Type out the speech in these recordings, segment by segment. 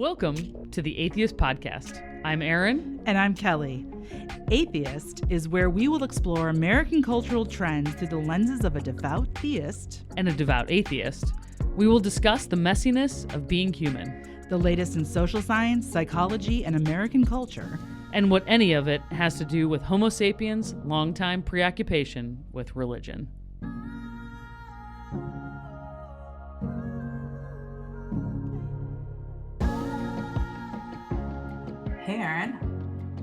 Welcome to the Atheist Podcast. I'm Erin. And I'm Kelley. Atheist is where we will explore American cultural trends through the lenses of a devout theist and a devout atheist. We will discuss the messiness of being human, the latest in social science, psychology, and American culture, and what any of it has to do with Homo sapiens' longtime preoccupation with religion. Hey, Erin.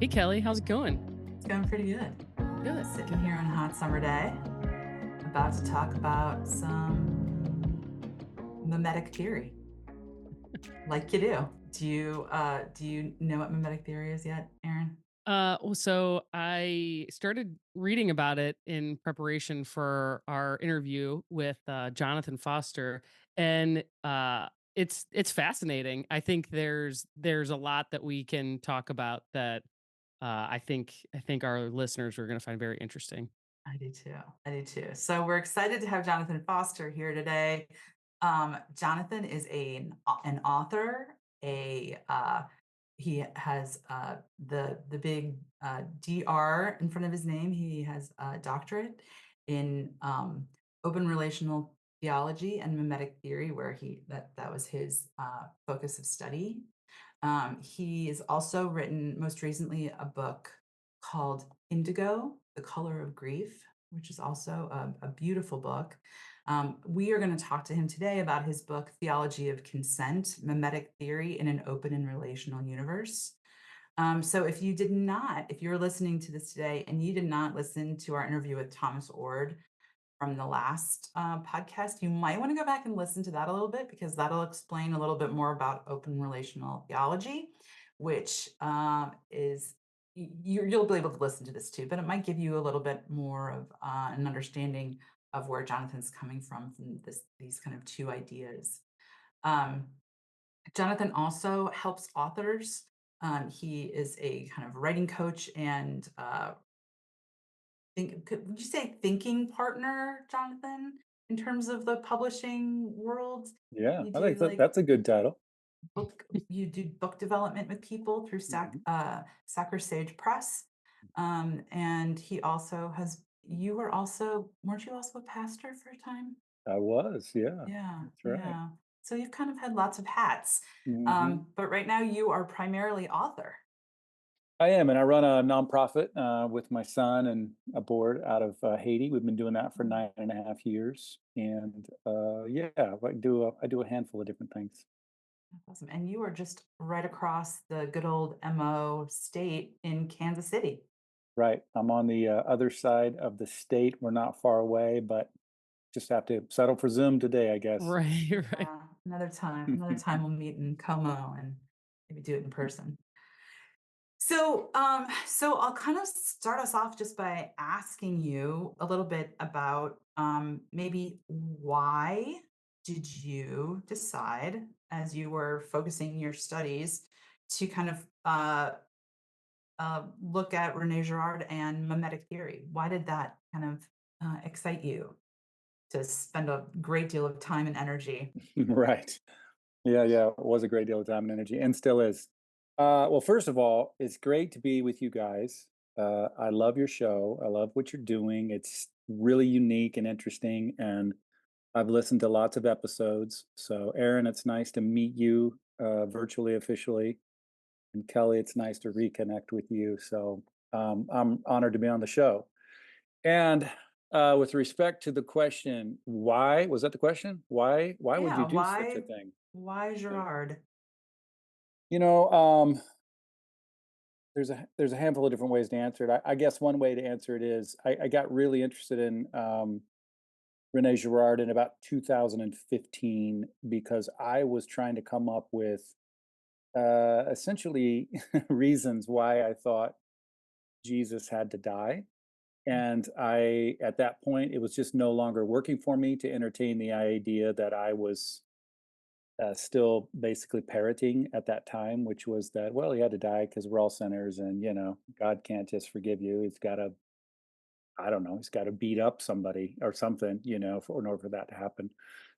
Hey, Kelley. How's it going? It's going pretty good. Good. Sitting here on a hot summer day, about to talk about some mimetic theory. Like you do. Do you know what mimetic theory is yet, Erin? So I started reading about it in preparation for our interview with Jonathan Foster, and it's fascinating. I think there's a lot that we can talk about that I think our listeners are going to find very interesting. I do too. So we're excited to have Jonathan Foster here today. Jonathan is an author. He has the big DR in front of his name. He has a doctorate in open relational theology and mimetic theory, where that was his focus of study. He has also written, most recently, a book called Indigo, The Color of Grief, which is also a beautiful book. We are going to talk to him today about his book, Theology of Consent, Mimetic Theory in an Open and Relational Universe. So if you're listening to this today and you did not listen to our interview with Thomas Ord from the last podcast, you might want to go back and listen to that a little bit, because that'll explain a little bit more about open relational theology, which is you'll be able to listen to this too, but it might give you a little bit more of an understanding of where Jonathan's coming from these kind of two ideas. Jonathan also helps authors. He is a kind of writing coach and would you say thinking partner, Jonathan, in terms of the publishing world? Yeah, You I do think that's a good title. you do book development with people through Sacker Sage Press. And he also weren't you also a pastor for a time? I was, yeah. Yeah, That's right. yeah. So you've kind of had lots of hats. Mhm. But right now you are primarily author. I am, and I run a nonprofit with my son and a board out of Haiti. We've been doing that for 9.5 years, and yeah, I do a handful of different things. Awesome. And you are just right across the good old MO state in Kansas City. Right, I'm on the other side of the state. We're not far away, but just have to settle for Zoom today, I guess. Right. Another time we'll meet in Como and maybe do it in person. So I'll kind of start us off just by asking you a little bit about maybe why did you decide, as you were focusing your studies, to kind of look at René Girard and mimetic theory? Why did that kind of excite you to spend a great deal of time and energy? Right. Yeah, it was a great deal of time and energy, and still is. Well, first of all, it's great to be with you guys. I love your show. I love what you're doing. It's really unique and interesting, and I've listened to lots of episodes. So, Erin, it's nice to meet you virtually, officially, and Kelley, it's nice to reconnect with you. So, I'm honored to be on the show. And with respect to the question, why was that the question? Why would Yeah, you do such a thing? why Girard? You know, there's a handful of different ways to answer it. I guess one way to answer it is I got really interested in René Girard in about 2015 because I was trying to come up with essentially reasons why I thought Jesus had to die. And at that point, it was just no longer working for me to entertain the idea that I was still basically parroting at that time, which was that, well, he had to die because we're all sinners, and God can't just forgive you. He's got to, I don't know, he's got to beat up somebody or something, in order for that to happen.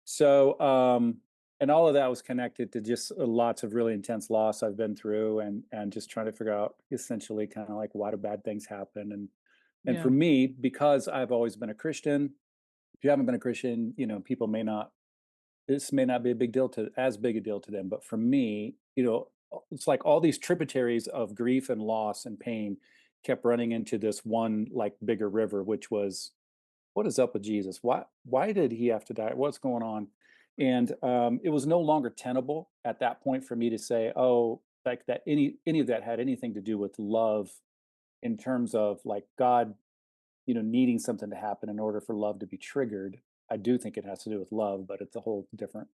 So and all of that was connected to just lots of really intense loss I've been through, and just trying to figure out essentially kind of like why do bad things happen, and for Yeah. me, because I've always been a Christian, if you haven't been a Christian, people may not, this may not be a big deal to as big a deal to them, but for me, it's like all these tributaries of grief and loss and pain kept running into this one like bigger river, which was, what is up with Jesus? Why did he have to die? What's going on? And it was no longer tenable at that point for me to say, oh, like that any of that had anything to do with love in terms of like God, needing something to happen in order for love to be triggered. I do think it has to do with love, but it's a whole different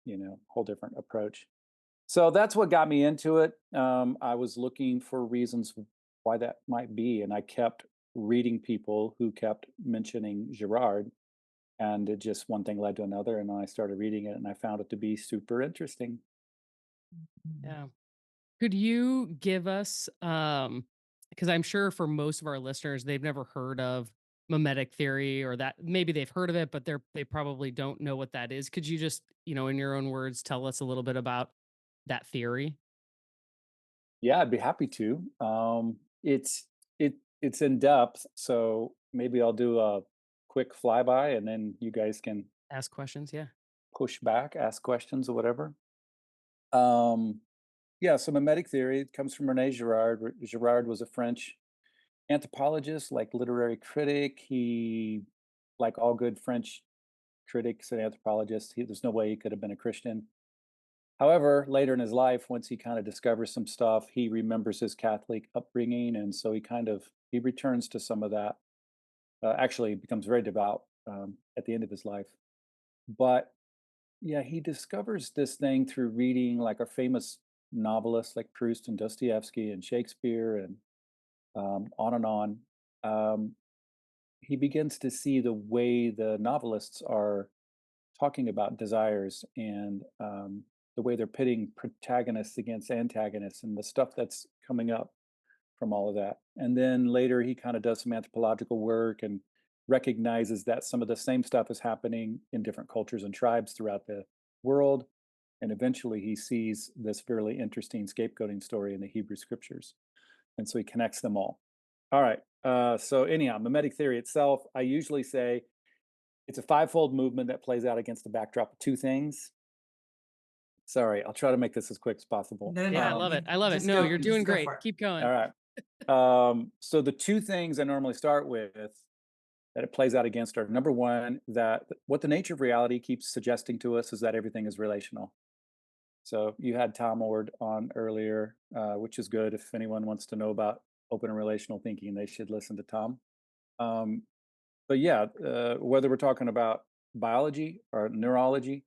approach. So that's what got me into it. I was looking for reasons why that might be, and I kept reading people who kept mentioning Girard, and it just one thing led to another, and then I started reading it, and I found it to be super interesting. Mhm. Yeah. Could you give us, because I'm sure for most of our listeners, they've never heard of mimetic theory, or that maybe they've heard of it, but they probably don't know what that is. Could you just, in your own words, tell us a little bit about that theory? Yeah, I'd be happy to. It's in depth, so maybe I'll do a quick flyby, and then you guys can Ask questions. Yeah. push back, ask questions, or whatever. Um, yeah, so mimetic theory comes from René Girard. Girard was a French anthropologist, like literary critic. He, like all good French critics and anthropologists, there's no way he could have been a Christian. However, later in his life, once he kind of discovers some stuff, he remembers his Catholic upbringing, and so he returns to some of that. Actually, becomes very devout at the end of his life. But yeah, he discovers this thing through reading like our famous novelists like Proust and Dostoevsky and Shakespeare and on and on. Um, he begins to see the way the novelists are talking about desires and the way they're pitting protagonists against antagonists and the stuff that's coming up from all of that. And then later he kind of does some anthropological work and recognizes that some of the same stuff is happening in different cultures and tribes throughout the world. And eventually he sees this really interesting scapegoating story in the Hebrew scriptures. And so he connects them all. All right. So anyhow, mimetic theory itself, I usually say it's a fivefold movement that plays out against the backdrop of two things. Sorry, I'll try to make this as quick as possible. No, Yeah. I no, love it. you I love it. No, you're doing just go great. for it. Keep All going. right. So the two things I normally start with that it plays out against are number one, that what the nature of reality keeps suggesting to us is that everything is relational. So you had Tom Ord on earlier, which is good. If anyone wants to know about open and relational thinking, they should listen to Tom. Um, but yeah, whether we're talking about biology or neurology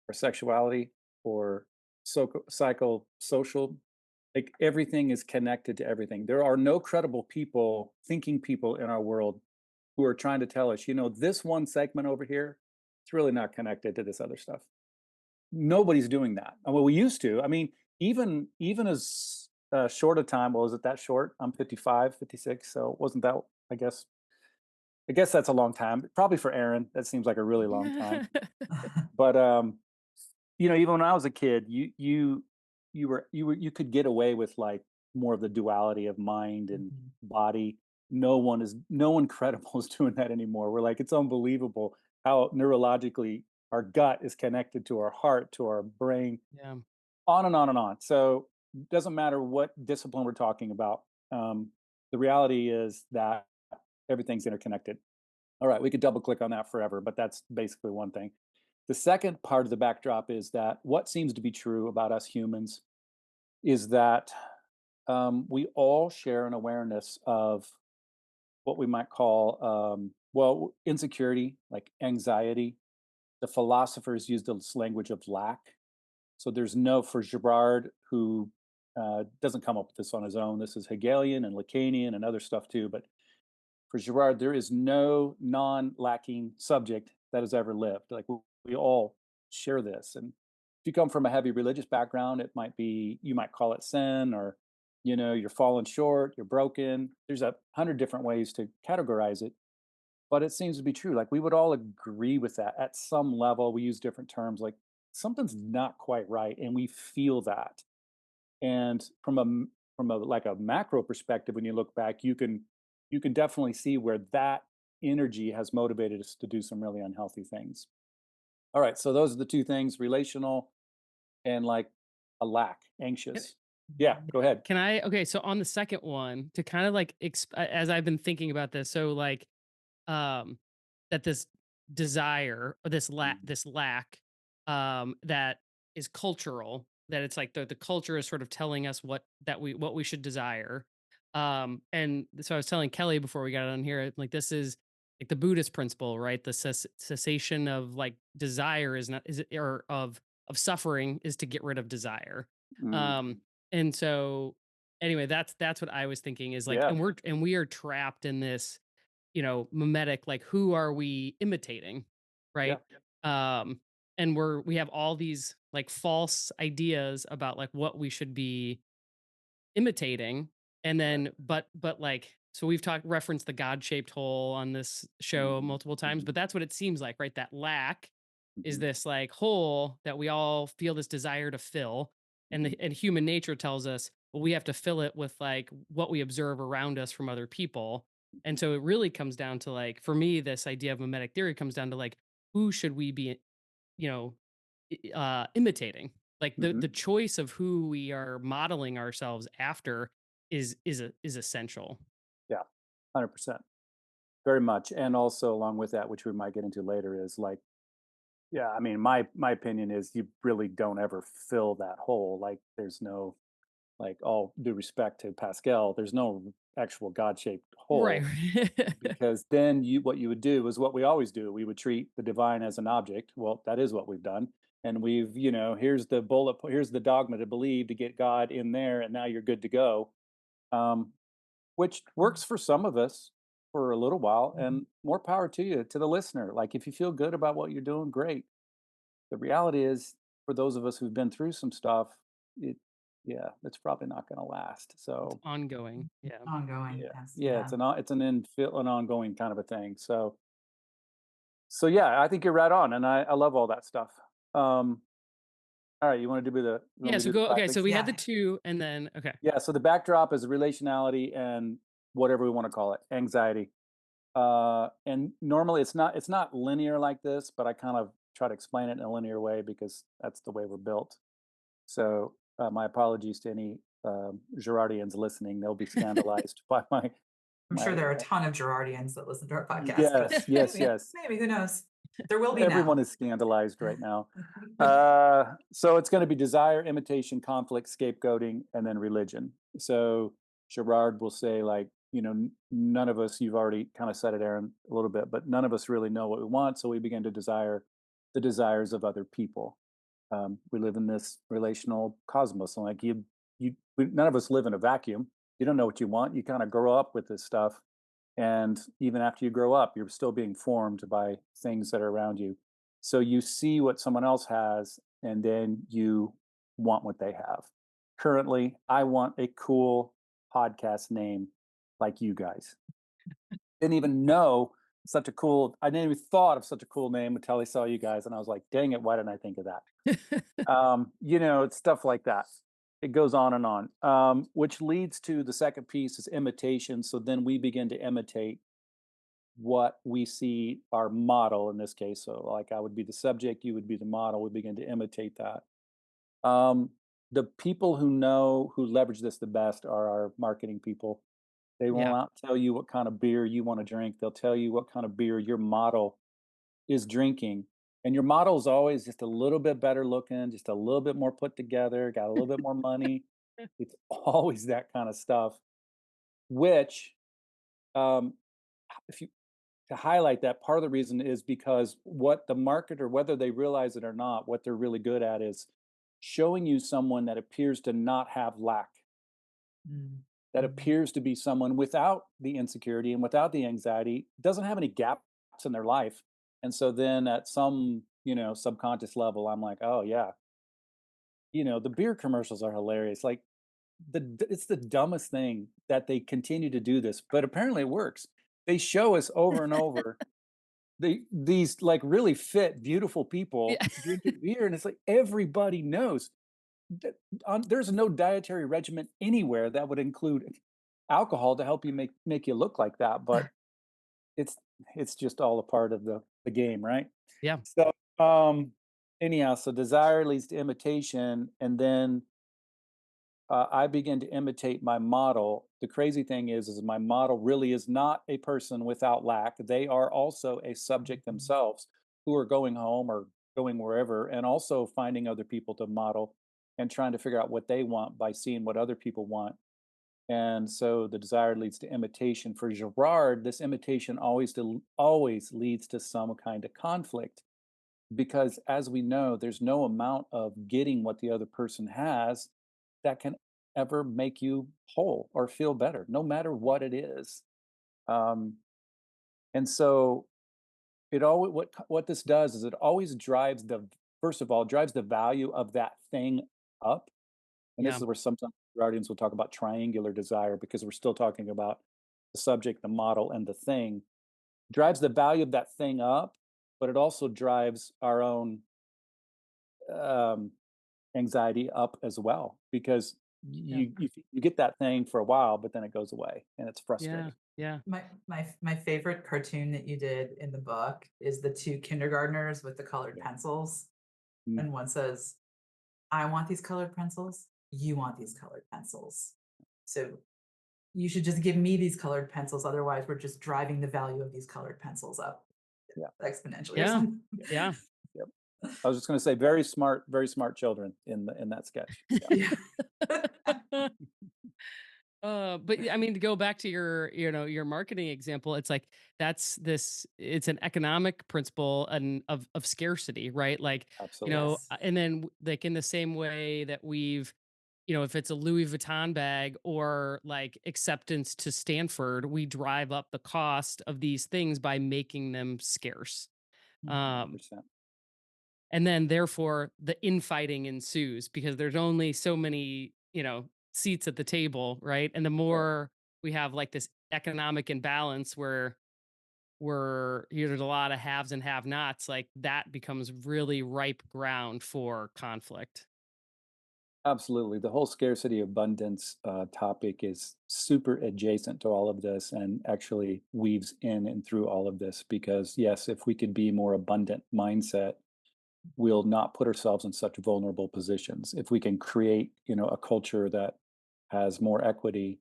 or sexuality or psychosocial, like everything is connected to everything. There are no credible people, thinking people in our world who are trying to tell us, this one segment over here, it's really not connected to this other stuff. Nobody's doing that. Well, we used to. I mean, even as short a time, well, was it that short? I'm 55, 56, so it wasn't that, I guess. I guess that's a long time. Probably for Erin, that seems like a really long time. But even when I was a kid, you could get away with like more of the duality of mind and Mhm. body. No one credible is doing that anymore. We're like, it's unbelievable how neurologically our gut is connected to our heart, to our brain, Yeah. on and on and on. So it doesn't matter what discipline we're talking about. The reality is that everything's interconnected. All right, we could double click on that forever, but that's basically one thing. The second part of the backdrop is that what seems to be true about us humans is that we all share an awareness of what we might call, insecurity, like anxiety. The philosophers use this language of lack. So for Girard, who doesn't come up with this on his own, this is Hegelian and Lacanian and other stuff too, but for Girard, there is no non-lacking subject that has ever lived. Like we all share this. And if you come from a heavy religious background, you might call it sin, or, you're falling short, you're broken. There's 100 different ways to categorize it. But it seems to be true. Like we would all agree with that at some level. We use different terms like something's not quite right, and we feel that. And from a like a macro perspective, when you look back, you can definitely see where that energy has motivated us to do some really unhealthy things. All right, so those are the two things: relational and like a lack, Can anxious. Yeah, go ahead. can I okay, so on the second one, to kind of like as I've been thinking about this, so like um that this desire or Mhm, this lack that is cultural, that it's like the culture is sort of telling us what we should desire. And so I was telling Kelly before we got on here, like this is like the Buddhist principle, right? The cessation of like desire is not is it or of suffering is to get rid of desire. mm, um and so anyway, that's what I was thinking is like, yeah, and we are trapped in this, mimetic, like who are we imitating, yeah, right? um and we have all these like false ideas about like what we should be imitating. And right. then but like, so we've talked referenced the god-shaped hole on this show Mhm, multiple times, mhm, but that's what it seems like, right? That lack is mhm, this like hole that we all feel this desire to fill. And mhm, and human nature tells us, well, we have to fill it with like what we observe around us from other people. And so it really comes down to like, for me, this idea of mimetic theory comes down to like, who should we be, you know imitating? Like mhm. the choice of who we are modeling ourselves after is essential. Yeah, 100%. Very much. And also along with that, which we might get into later, is like, yeah, I mean, my opinion is you really don't ever fill that hole. Like there's no, like, all due respect to Pascal, there's no actual God-shaped Right. hole, because then what you would do is what we always do. We would treat the divine as an object. Well, that is what we've done. And we've, here's the here's the dogma to believe to get God in there, and now you're good to go. Um, which works for some of us for a little while, Mhm. and more power to you, to the listener. Like if you feel good about what you're doing, great. The reality is, for those of us who've been through some stuff, it yeah, it's probably not going to last. It's So ongoing. Yeah. Ongoing, yeah, yes, yeah, yeah. it's an ongoing kind of a thing. So yeah, I think you're right on, and I love all that stuff. Um, all right, you want Yeah. me to So do the go. Okay. So practice? we had the Yeah, two, and then okay. Yeah. So the backdrop is relationality and whatever we want to call it, anxiety. And normally it's not linear like this, but I kind of try to explain it in a linear way because that's the way we're built. So my apologies to any Girardians listening; they'll be scandalized by I'm sure my. there are a ton of Girardians that listen to our podcast, but Yes, yes, yes. maybe, who knows? There will be Everyone now. is scandalized right now. So it's going to be desire, imitation, conflict, scapegoating, and then religion. So Girard will say, like, none of us, you've already kind of said it, Aaron, a little bit, but none of us really know what we want. So we begin to desire the desires of other people. We live in this relational cosmos. And like none of us live in a vacuum. You don't know what you want. You kind of grow up with this stuff, and even after you grow up, you're still being formed by things that are around you. So you see what someone else has, and then you want what they have. Currently, I want a cool podcast name like you guys. Didn't even know I didn't even thought of such a cool name until I saw you guys, and I was like, dang it, why didn't I think of that? It's stuff like that. It goes on and on, which leads to the second piece is imitation. So then we begin to imitate what we see our model in this case. So, like, I would be the subject, you would be the model. We begin to imitate that. Um, the people who leverage this the best are our marketing people. They will Yeah. not tell you what kind of beer you want to drink. They'll tell you what kind of beer your model is drinking. And your model is always just a little bit better looking, just a little bit more put together, got a little bit more money. It's always that kind of stuff, which, um, if you to highlight that, part of the reason is because what the marketer, whether they realize it or not, what they're really good at is showing you someone that appears to not have lack, Mm, that mhm. appears to be someone without the insecurity and without the anxiety, doesn't have any gaps in their life. And so then at some, subconscious level, I'm like, oh yeah, the beer commercials are hilarious. Like it's the dumbest thing that they continue to do this, but apparently it works. They show us over and over these like really fit, beautiful people Yeah. drinking beer, and it's like everybody knows that there's no dietary regimen anywhere that would include alcohol to help you make you look like that, but it's it's just all a part of the game, right? Yeah. So, anyhow, so desire leads to imitation, and then I begin to imitate my model. The crazy thing is my model really is not a person without lack. They are also a subject Mhm. themselves who are going home or going wherever, and also finding other people to model and trying to figure out what they want by seeing what other people want. And so the desire leads to imitation. For Girard, this imitation always leads to some kind of conflict because, as we know, there's no amount of getting what the other person has that can ever make you whole or feel better, no matter what it is. Um, and so it always what this does is it always drives the first of all drives the value of that thing up. And this Yeah. is where sometimes guardians will talk about triangular desire because we're still talking about the subject, the model, and the thing. Drives the value of that thing up, but it also drives our own um, anxiety up as well because Yeah. you get that thing for a while, but then it goes away and it's Yeah. frustrating. Yeah. My favorite cartoon that you did in the book is the two kindergartners with the colored Yeah. pencils, Mm, and one says, "I want these colored pencils. You want these colored pencils. So you should just give me these colored pencils. Otherwise, we're just driving the value of these colored pencils up yeah. exponentially or Yeah. something." Yeah. Yep. I was just going to say very smart children in that sketch. Yeah. Yeah. But I mean, to go back to your marketing example, it's like it's an economic principle and of scarcity, right? Like, Absolutely. Yes. and then like in the same way that if it's a Louis Vuitton bag or like acceptance to Stanford, we drive up the cost of these things by making them scarce. Mhm. Um, 100%. and then therefore the infighting ensues because there's only so many seats at the table, right? And the Right. more we have like this economic imbalance where there's a lot of haves and have nots, like that becomes really ripe ground for conflict. Absolutely. The whole scarcity abundance topic is super adjacent to all of this and actually weaves in and through all of this because, yes, if we could be more abundant mindset, we'll not put ourselves in such vulnerable positions. If we can create, a culture that has more equity,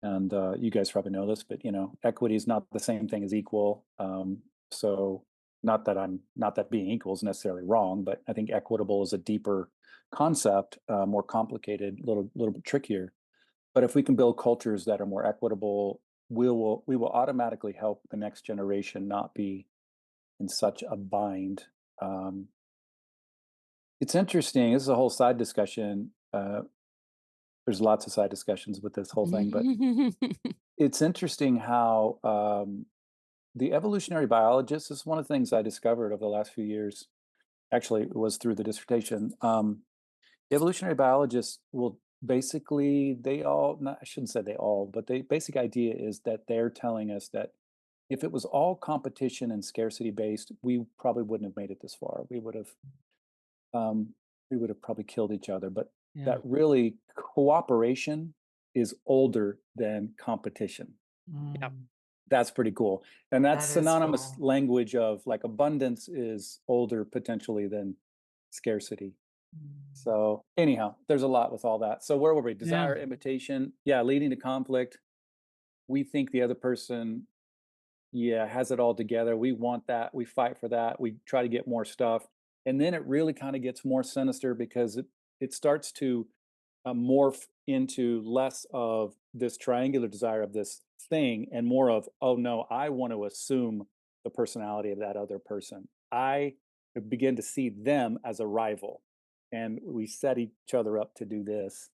and you guys probably know this, but equity is not the same thing as equal. So not that being equal is necessarily wrong, but I think equitable is a deeper concept, more complicated, little bit trickier. But if we can build cultures that are more equitable, we will automatically help the next generation not be in such a bind. Um, it's interesting. This is a whole side discussion. There's lots of side discussions with this whole thing, but it's interesting how the evolutionary biologists, this is one of the things I discovered over the last few years. Actually, it was through the dissertation. Evolutionary biologists will basically, not, I shouldn't say they all, but the basic idea is that they're telling us that if it was all competition and scarcity based, we probably wouldn't have made it this far. Um, we would have probably killed each other. But Yeah. that really cooperation is older than competition. Yep. Mm, That's pretty cool. And that's that is synonymous cool. language of like abundance is older potentially than scarcity. Mm. So anyhow, there's a lot with all that. So where were we? Yeah. Desire, imitation, yeah, leading to conflict. We think the other person, yeah, has it all together. We want that. We fight for that. We try to get more stuff. And then it really kind of gets more sinister because it starts to morph into less of this triangular desire of this thing and more of, oh no, I want to assume the personality of that other person. I begin to see them as a rival. And we set each other up to do this.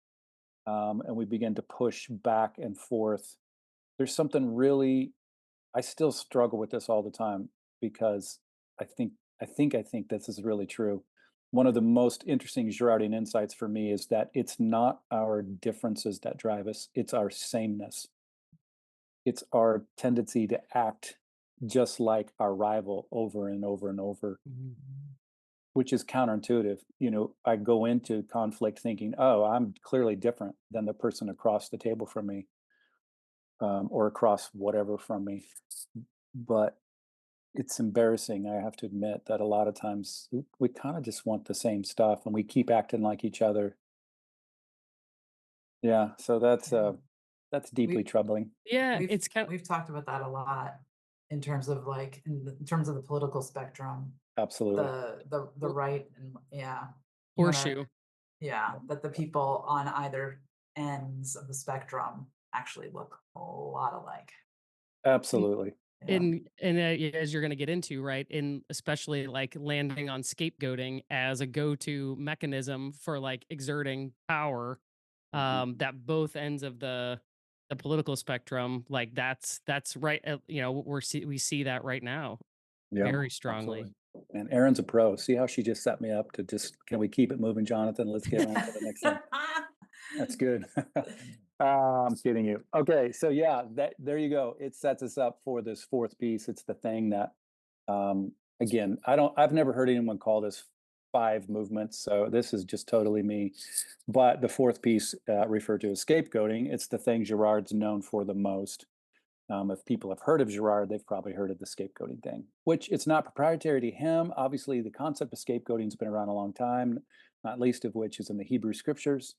And we begin to push back and forth. There's something really, I still struggle with this all the time because I think I think this is really true. One of the most interesting Girardian insights for me is that it's not our differences that drive us, it's our sameness. It's our tendency to act just like our rival over and over and over, Mhm. which is counterintuitive. I go into conflict thinking, oh, I'm clearly different than the person across the table from me, or across whatever from me. But it's embarrassing, I have to admit, that a lot of times we kind of just want the same stuff and we keep acting like each other. Yeah, so Yeah. that's deeply We troubling. Yeah, we've it's kind of we've talked about that a lot in terms of like in terms of the political spectrum, Absolutely. the right and yeah, you want to horseshoe. yeah, that the people on either ends of the spectrum actually look a lot alike. Absolutely. Yeah. And as you're going to get into, right, in especially like landing on scapegoating as a go-to mechanism for like exerting power, Mhm. that both ends of the political spectrum, like that's right. We see that right now Yeah, very strongly. absolutely. And Erin's a pro. See how she just set me up to just, can we keep it moving, Jonathan? Let's get on to the next thing. That's good. I'm kidding you. Okay, so yeah, that there you go. It sets us up for this fourth piece. It's the thing that, again, I've never heard anyone call this five movements, so this is just totally me. But the fourth piece, referred to as scapegoating, it's the thing Girard's known for the most. If people have heard of Girard, they've probably heard of the scapegoating thing, which it's not proprietary to him. Obviously, the concept of scapegoating has been around a long time, not least of which is in the Hebrew scriptures.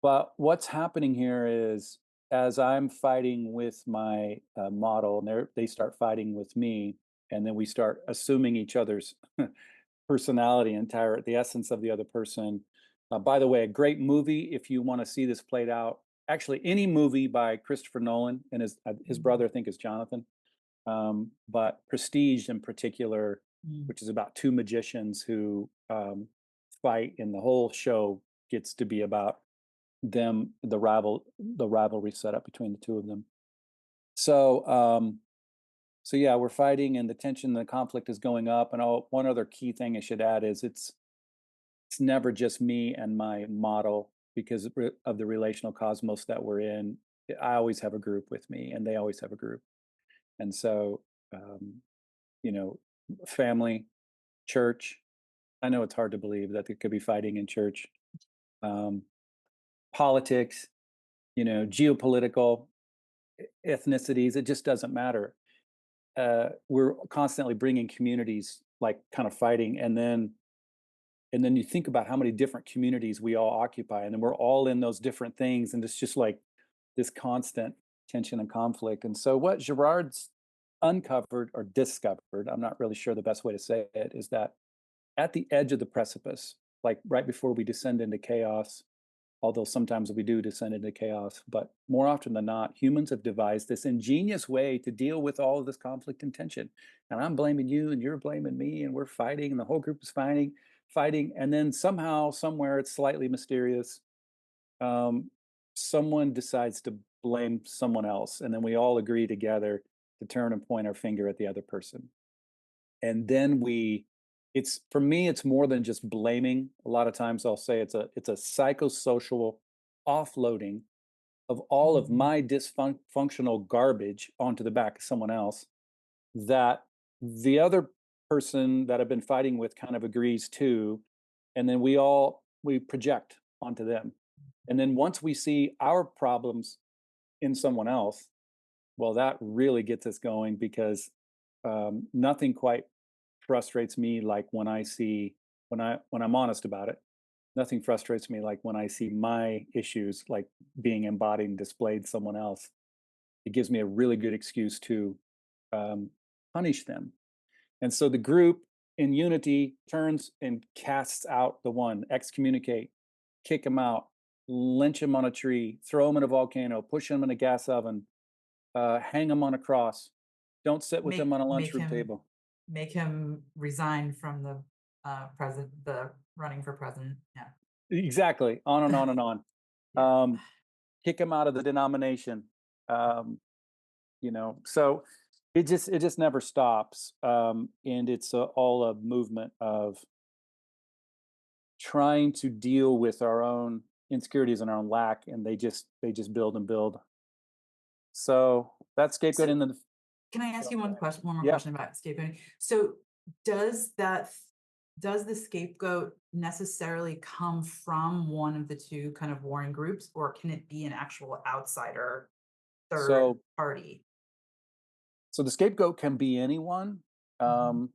But what's happening here is, as I'm fighting with my model, and they start fighting with me, and then we start assuming each other's personality, the essence of the other person. By the way, a great movie if you want to see this played out. Actually, any movie by Christopher Nolan and his brother, I think, is Jonathan. But Prestige in particular, Mm. which is about two magicians who fight, and the whole show gets to be about them, the rivalry set up between the two of them. So yeah, we're fighting, and the tension, the conflict is going up. And one other key thing I should add is it's never just me and my model, because of the relational cosmos that we're in. I always have a group with me, and they always have a group. And so, um, you know, family, church. I know it's hard to believe that there could be fighting in church. Um, Politics, geopolitical, ethnicities. It just doesn't matter. We're constantly bringing communities like kind of fighting, and then you think about how many different communities we all occupy, and then we're all in those different things, and it's just like this constant tension and conflict. And so what Girard's uncovered or discovered, I'm not really sure the best way to say it, is that at the edge of the precipice, like right before we descend into chaos, although sometimes we do descend into chaos, but more often than not, humans have devised this ingenious way to deal with all of this conflict and tension. And I'm blaming you, and you're blaming me, and we're fighting, and the whole group is fighting, and then somehow, somewhere, it's slightly mysterious. Um, Someone decides to blame someone else, and then we all agree together to turn and point our finger at the other person. And then it's, for me, it's more than just blaming. A lot of times I'll say it's a psychosocial offloading of all of Mhm. my dysfunctional garbage onto the back of someone else, that the other person that I've been fighting with kind of agrees to, and then we project onto them. And then once we see our problems in someone else, well, that really gets us going, because nothing quite frustrates me like when I'm honest about it. Nothing frustrates me like when I see my issues like being embodied and displayed someone else. It gives me a really good excuse to um, punish them. And so the group in unity turns and casts out the one, excommunicate, kick him out, lynch him on a tree, throw him in a volcano, push him in a gas oven, hang him on a cross. Don't sit with him Make on a make lunchroom him table. make him resign from the the running for president. Yeah. Exactly. On and on and on. Yeah. Um, Kick him out of the denomination. Um, so it just never stops. And it's all a movement of trying to deal with our own insecurities and our own lack, and they just build and build. So that's So scapegoating. Can I ask you one more Yeah. question about scapegoating? So does that does the scapegoat necessarily come from one of the two kind of warring groups, or can it be an actual outsider third So party? so the scapegoat can be anyone, Mhm. um,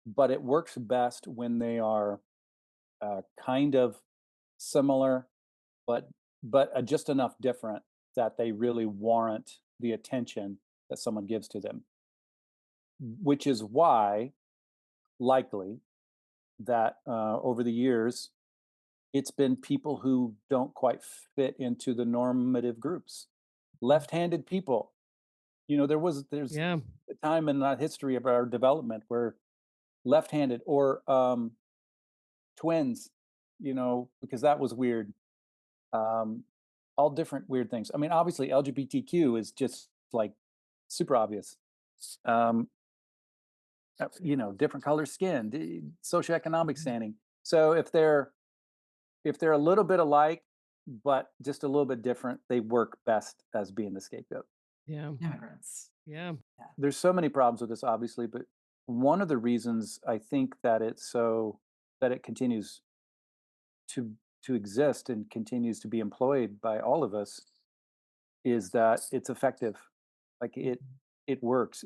but it works best when they are kind of similar, but just enough different that they really warrant the attention that someone gives to them. Which is why, likely, that over the years, it's been people who don't quite fit into the normative groups. Left-handed people. There's Yeah. a time in the history of our development where left-handed or twins, because that was weird. Um, all different weird things. I mean, obviously, LGBTQ is just like super obvious. Um, different color skin, socioeconomic standing. So if they're a little bit alike, but just a little bit different, they work best as being the scapegoat. Yeah. Immigrants. Yeah. Yeah. There's so many problems with this, obviously, but one of the reasons I think that it continues to exist and continues to be employed by all of us is that it's effective. Like Mhm. it works.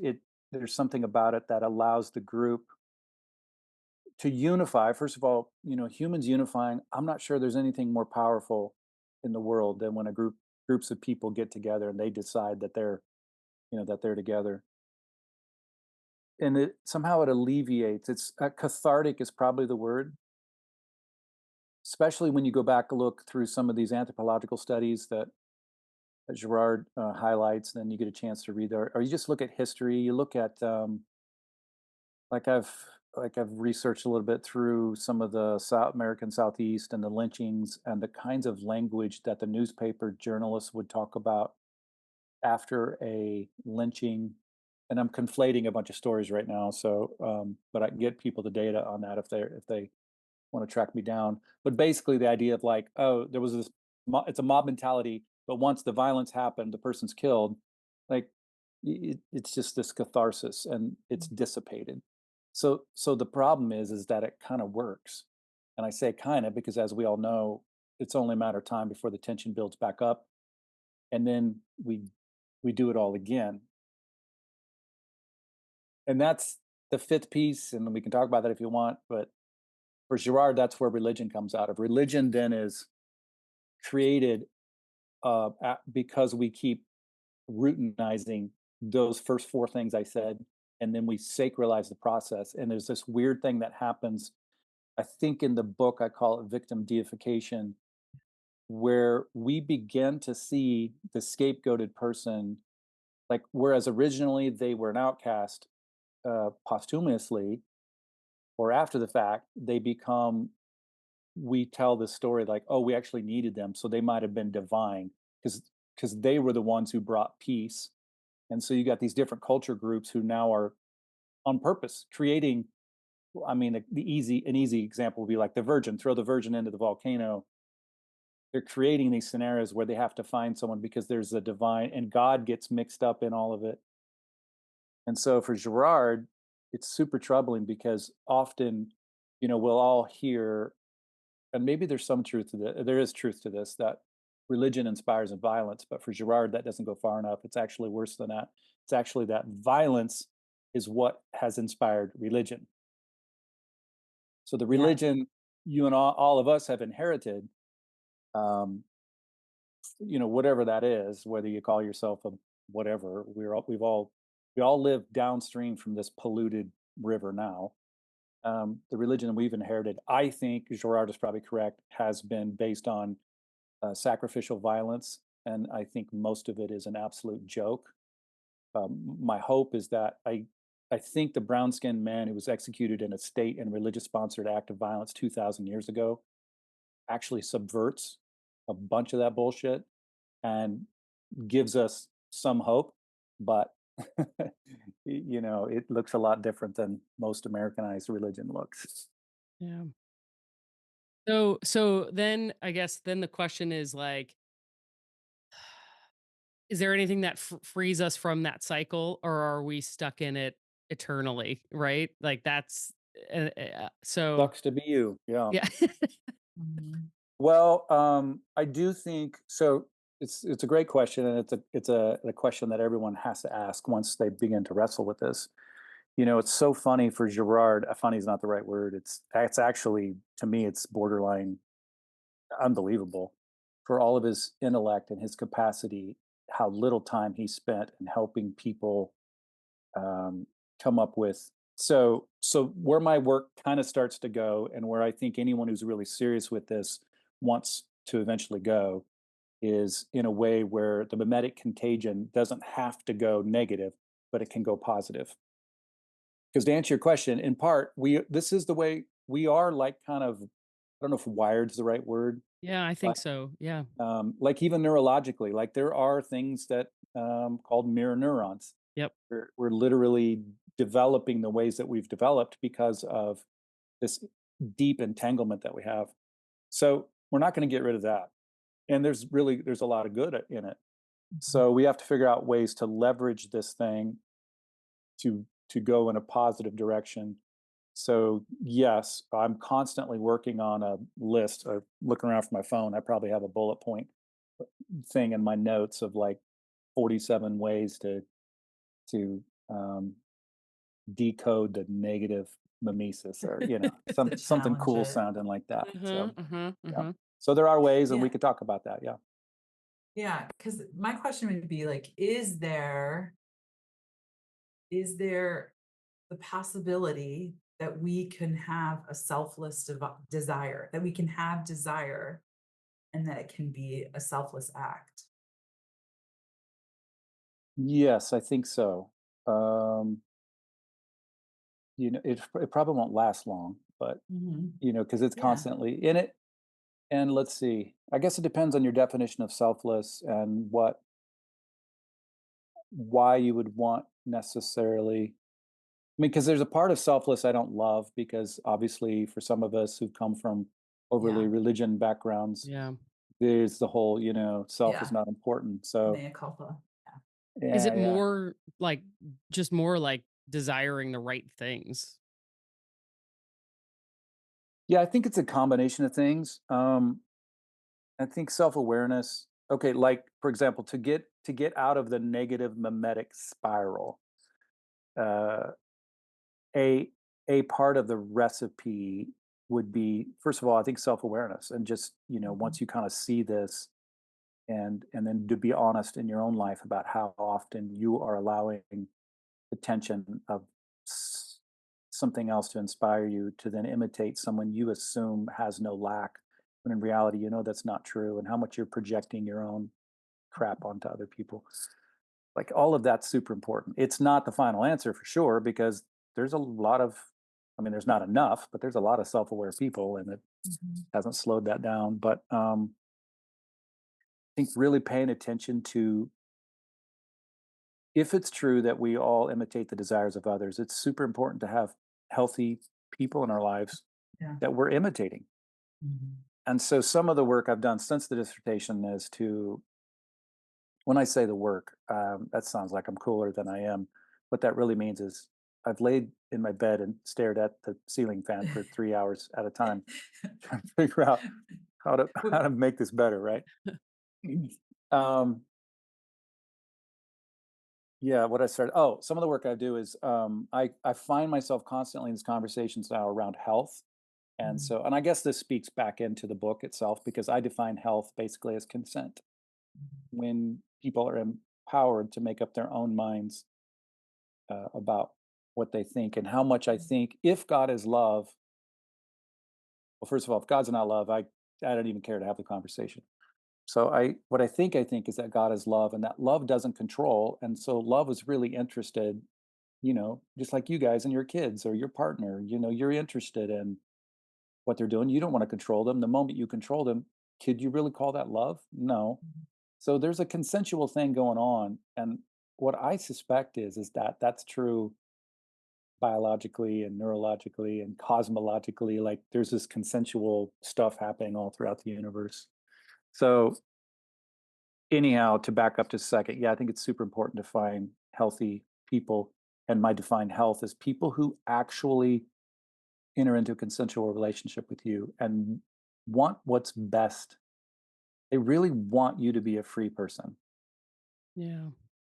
There's something about it that allows the group to unify. First of all, humans unifying. I'm not sure there's anything more powerful in the world than when groups of people get together and they decide that they're together. And it somehow it alleviates. It's cathartic is probably the word, especially when you go back and look through some of these anthropological studies that Girard highlights. Then you get a chance to read there, or you just look at history. You look at like I've researched a little bit through some of the South American Southeast and the lynchings and the kinds of language that the newspaper journalists would talk about after a lynching. And I'm conflating a bunch of stories right now, so but I can get people the data on that if they want to track me down. But basically, the idea of like, oh, there was this, it's a mob mentality, but once the violence happened, the person's killed. Like, it's just this catharsis, and it's dissipated. So the problem is that it kind of works, and I say kind of because, as we all know, it's only a matter of time before the tension builds back up, and then we do it all again. And that's the fifth piece, and we can talk about that if you want. But for Girard, that's where religion comes out of. Religion then is created because we keep routinizing those first four things I said, and then we sacralize the process. And there's this weird thing that happens. I think in the book I call it victim deification, where we begin to see the scapegoated person, like whereas originally they were an outcast, posthumously or after the fact, they become we tell the story like, oh, we actually needed them, so they might have been divine because they were the ones who brought peace. And so you got these different culture groups who now are on purpose creating. I mean, an easy example would be like the Virgin. Throw the Virgin into the volcano. They're creating these scenarios where they have to find someone because there's a divine, and God gets mixed up in all of it. And so for Girard, it's super troubling because often, we'll all hear, and maybe there's some truth to this. There is truth to this that religion inspires violence, but for Girard, that doesn't go far enough. It's actually worse than that. It's actually that violence is what has inspired religion. So the Yeah. religion you and all of us have inherited, um, whatever that is, whether you call yourself a whatever, we all live downstream from this polluted river now. The religion that we've inherited, I think Girard is probably correct, has been based on sacrificial violence, and I think most of it is an absolute joke. My hope is that I think the brown skinned man who was executed in a state and religious sponsored act of violence 2,000 years ago actually subverts a bunch of that bullshit and gives us some hope, but it looks a lot different than most Americanized religion looks. Yeah. So then I guess then the question is like Is there anything that frees us from that cycle, or are we stuck in it eternally? Right? Like so Sucks to be you. Yeah. yeah. Mhm. Well, I do think so. It's a great question, and it's a question that everyone has to ask once they begin to wrestle with this. It's so funny for Girard. Funny is not the right word. It's actually, to me, it's borderline unbelievable for all of his intellect and his capacity, how little time he spent in helping people um, come up with. So where my work kind of starts to go, and where I think anyone who's really serious with this wants to eventually go, is in a way where the mimetic contagion doesn't have to go negative, but it can go positive. Because to answer your question, in part, this is the way we are, like, kind of, I don't know if wired is the right word, Yeah, I but think so. Yeah. like even neurologically, like there are things that called mirror neurons. Yep. We're literally developing the ways that we've developed because of this deep entanglement that we have. So we're not going to get rid of that. And there's a lot of good in it. Mhm. So we have to figure out ways to leverage this thing to go in a positive direction. So yes, I'm constantly working on a list, or looking around for my phone. I probably have a bullet point thing in my notes of like 47 ways to um, decode the negative mimesis, or To something challenge cool it. sounding like that. Uh-huh. So Uh-huh. yeah, Uh-huh. so there are ways, and we Yeah. could talk about that. Yeah. Yeah. Because my question would be like, is there the possibility that we can have a selfless desire, that we can have desire and that it can be a selfless act? Yes, I think so. um it probably won't last long, but Mhm. because it's Yeah. constantly in it. And let's see, I guess it depends on your definition of selfless, and why you would want necessarily. I mean, because there's a part of selfless I don't love, because obviously for some of us who've come from overly Yeah. religion backgrounds, Yeah. there's the whole, self is Yeah. not important. So Mea culpa. Yeah. Is yeah, it yeah. more like just more like desiring the right things? Yeah, I think it's a combination of things. I think self-awareness. Okay, like for example, to get out of the negative mimetic spiral, uh, a a part of the recipe would be, first of all, I think self-awareness, and just Mhm. once you kind of see this, and then to be honest in your own life about how often you are allowing the tension of s- something else to inspire you to then imitate someone you assume has no lack, when in reality that's not true, and how much you're projecting your own crap onto other people. Like, all of that's super important. It's not the final answer for sure, because there's a lot of, I mean, there's not enough, but there's a lot of self-aware people, and it Mhm. hasn't slowed that down. But I think really paying attention to, if it's true that we all imitate the desires of others, it's super important to have healthy people in our lives Yeah. that we're imitating. Mhm. And so some of the work I've done since the dissertation is to, when I say the work, that sounds like I'm cooler than I am. What that really means is I've laid in my bed and stared at the ceiling fan for 3 hours at a time, trying to figure out how to Well, how to make this better, right? um, Yeah, what I started. Oh, some of the work I do is, I find myself constantly in these conversations now around health, and mhm. I guess this speaks back into the book itself, because I define health basically as consent. When people are empowered to make up their own minds about what they think, and how much I think, if God is love. Well, first of all, if God's not love, I don't even care to have the conversation. So what I think is that God is love, and that love doesn't control, and so love is really interested, just like you guys and your kids or your partner, you're interested in what they're doing. You don't want to control them. The moment you control them, could you really call that love? No. So there's a consensual thing going on. And what I suspect is that that's true biologically and neurologically and cosmologically. Like, there's this consensual stuff happening all throughout the universe. So anyhow, to back up just a second, yeah, I think it's super important to find healthy people. And my defined health is people who actually enter into a consensual relationship with you and want what's best. They really want you to be a free person. Yeah.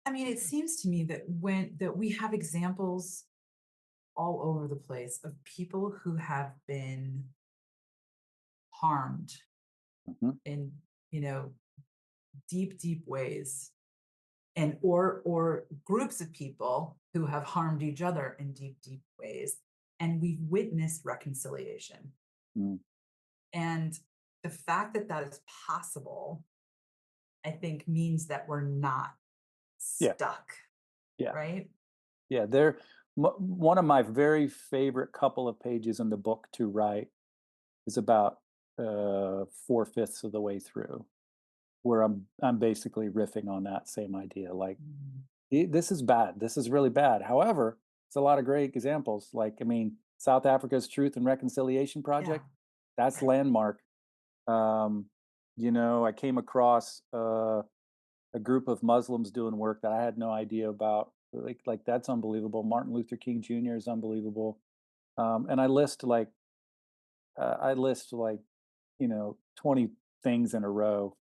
I mean, it seems to me that we have examples all over the place of people who have been harmed Mhm. in, you know, deep, deep ways, and or groups of people who have harmed each other in deep, deep ways, and we've witnessed reconciliation. Mm. And the fact that that is possible, I think, means that we're not Yeah, stuck, yeah, right? yeah. One of my very favorite couple of pages in the book to write is about 4/5 of the way through, where I'm basically riffing on that same idea. Like, Mhm. This is bad. This is really bad. However, it's a lot of great examples. Like, I mean, South Africa's Truth and Reconciliation Yeah, Project, that's right. landmark. Um, I came across a group of Muslims doing work that I had no idea about. Like that's unbelievable. Martin Luther King Jr. is unbelievable. And I list like 20 things in a row.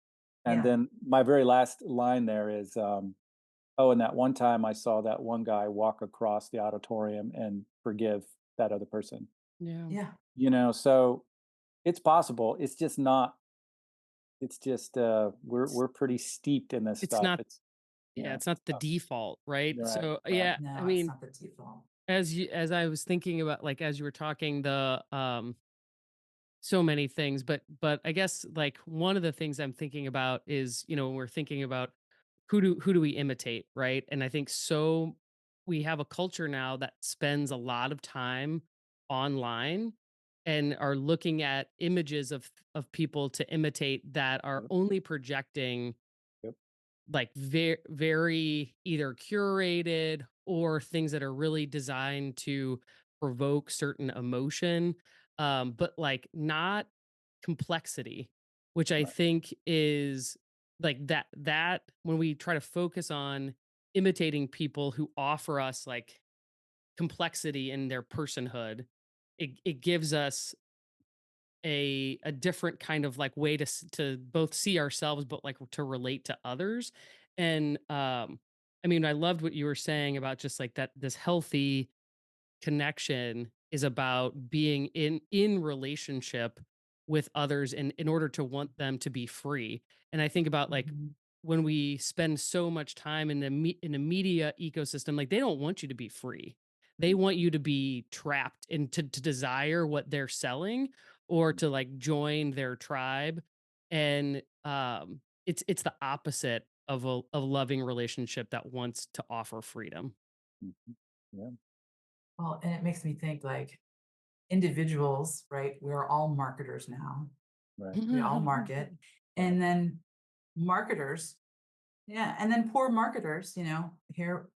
And Yeah, then my very last line there is oh, and that one time I saw that one guy walk across the auditorium and forgive that other person. Yeah. yeah. So it's possible. It's just not. It's just we're pretty steeped in this It's stuff. not It's yeah, yeah. it's not the default, right? Right. So, Right. yeah, I No, it's mean, not the default. as I was thinking about, like, as you were talking, so many things, but I guess, like, one of the things I'm thinking about is, when we're thinking about who do we imitate, right? And I think we have a culture now that spends a lot of time online and are looking at images of people to imitate that are Yep. only projecting, Yep. like, very either curated or things that are really designed to provoke certain emotion, but, like, not complexity, which I Right. think is, like, that when we try to focus on imitating people who offer us, like, complexity in their personhood, it gives us a different kind of, like, way to both see ourselves, but, like, to relate to others. And I mean, I loved what you were saying about just, like, that this healthy connection is about being in relationship with others in order to want them to be free. And I think about, like, Mhm. when we spend so much time in the media ecosystem, like, they don't want you to be free. They Mm, want you to be trapped and to desire what they're selling, or mm, to, like, join their tribe. And it's the opposite of a loving relationship that wants to offer freedom. mhm. Yeah. Well, and it makes me think, like, individuals, right? We're all marketers now. Right. We all market. Right. And then marketers, yeah, and then poor marketers, here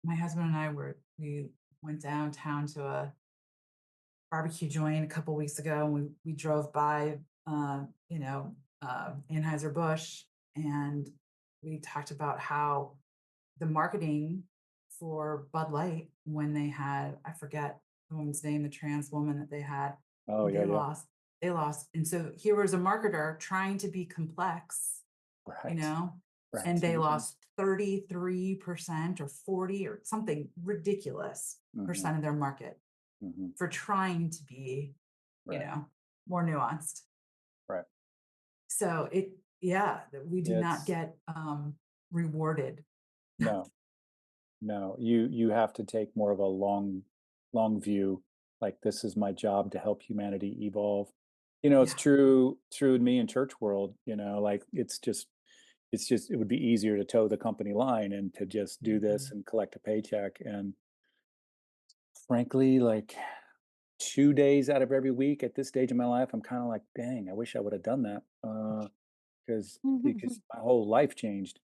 my husband and we went downtown to a barbecue joint a couple weeks ago, and we drove by Anheuser-Busch, and we talked about how the marketing for Bud Light, when they had, I forget the woman's name, the trans woman that they had, Oh and yeah. Yeah. they lost. And so here was a marketer trying to be complex, you Right. know, and Right. they lost 33% or 40 or something ridiculous Hmm. percent of their market Hmm. for trying to be, you Right. know, more nuanced. Right. So yeah, that we do Yeah. not It's get rewarded. no. No, you have to take more of a long view. Like this is my job to help humanity evolve. It's Yeah. true in me in church world, like it would be easier to toe the company line and to just do this Mhm. and collect a paycheck. And frankly, like 2 days out of every week at this stage of my life, I'm kind of like, dang, I wish I would have done that. Because my whole life changed.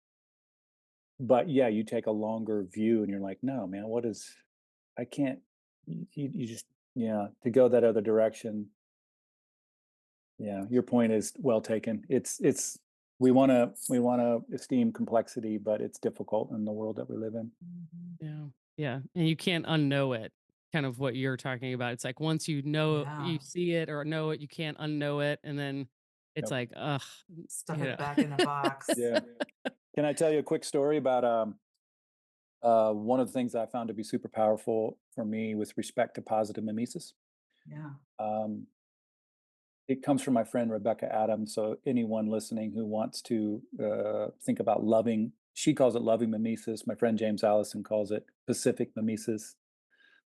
But yeah, you take a longer view and you're like, no, man, I can't, you just, yeah, to go that other direction. Yeah. Your point is well taken. we wanna esteem complexity, but it's difficult in the world that we live in. Mhm. Yeah. Yeah. And you can't unknow it. Kind of what you're talking about. It's like once you know Yeah. you see it or know it, you can't unknow it. And then it's Yep. like, ugh, Stuff you it know. back in a box. Yeah. Can I tell you a quick story about one of the things I found to be super powerful for me with respect to positive mimesis? Yeah. Um, it comes from my friend Rebecca Adams. So anyone listening who wants to think about loving, she calls it loving mimesis. My friend James Allison calls it Pacific mimesis.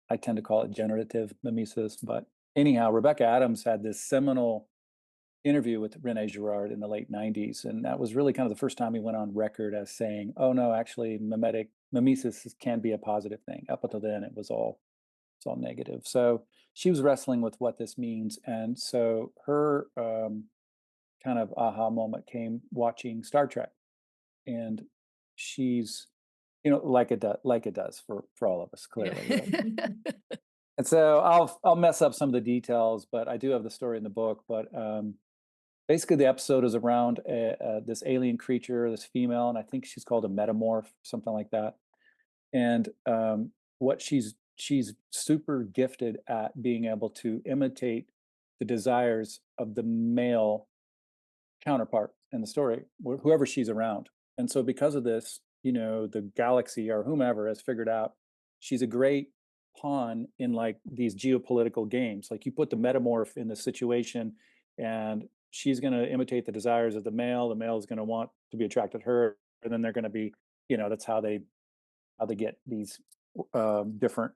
I tend to call it generative mimesis. But anyhow, Rebecca Adams had this seminal interview with René Girard in the late 90s. And that was really kind of the first time he went on record as saying, oh no, actually mimesis can be a positive thing. Up until then, it's all negative. So she was wrestling with what this means. And so her kind of aha moment came watching Star Trek. And she's, like it does for all of us, Yeah. clearly, right? And so I'll mess up some of the details, but I do have the story in the book. But basically, the episode is around this alien creature, this female, and I think she's called a metamorph, something like that. And what she's super gifted at being able to imitate the desires of the male counterpart in the story, whoever she's around. And so, because of this, the galaxy or whomever has figured out she's a great pawn in like these geopolitical games. Like you put the metamorph in the situation, and she's going to imitate the desires of the male. The male is going to want to be attracted to her, and then they're going to be, that's how they get these different.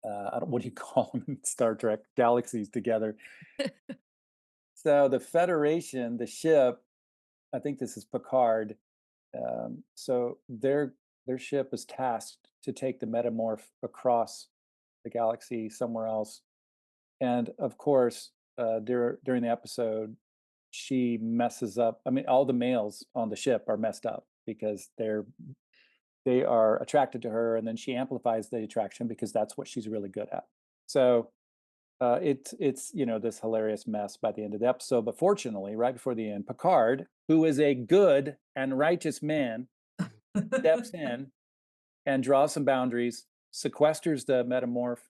I don't, what do you call them in Star Trek galaxies together? So the Federation, the ship, I think this is Picard. So their ship is tasked to take the metamorph across the galaxy somewhere else. And of course, during the episode, she messes up. I mean, all the males on the ship are messed up because they are attracted to her, and then she amplifies the attraction because that's what she's really good at. So it's this hilarious mess by the end of the episode. But fortunately, right before the end, Picard, who is a good and righteous man, steps in and draws some boundaries, sequesters the metamorph,